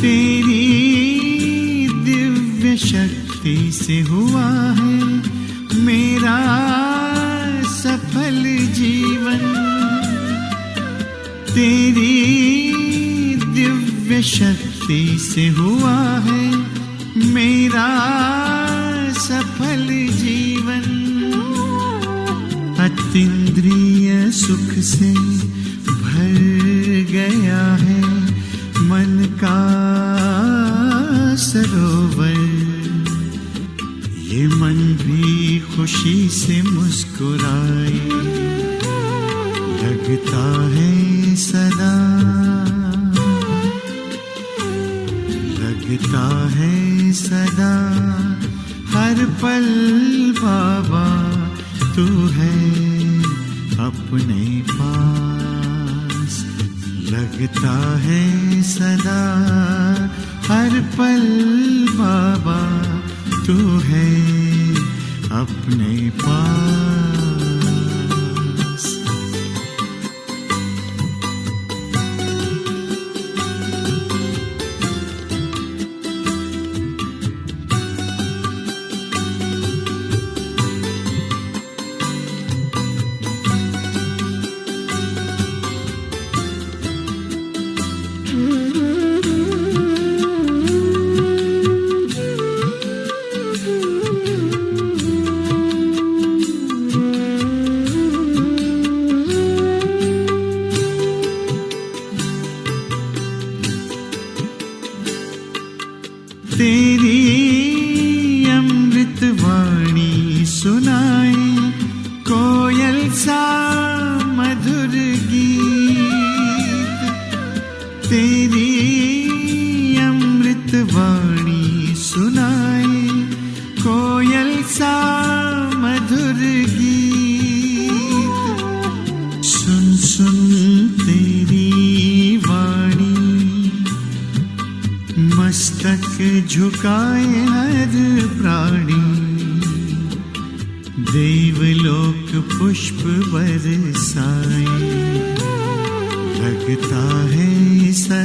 तेरी दिव्य शक्ति से हुआ है मेरा सफल जीवन। तेरी दिव्य शक्ति से हुआ है मेरा सफल जीवन। अतीन्द्रिय सुख से भर गया है मन का सरोवर। ये मन भी खुशी से मुस्कुराए लगता है सदा। लगता है सदा हर पल बाबा तू है अपने पास। लगता है सदा हर पल बाबा तू है अपने पास। तेरी अमृत वाणी सुनाए कोयल सा मधुर गीत। तेरी अमृत वाणी सुनाए कोयल सा मधुर गीत। सुन सुन तेरी वाणी मस्तक झुकाए हर प्राणी। देवलोक पुष्प बरसाए लगता है सदा।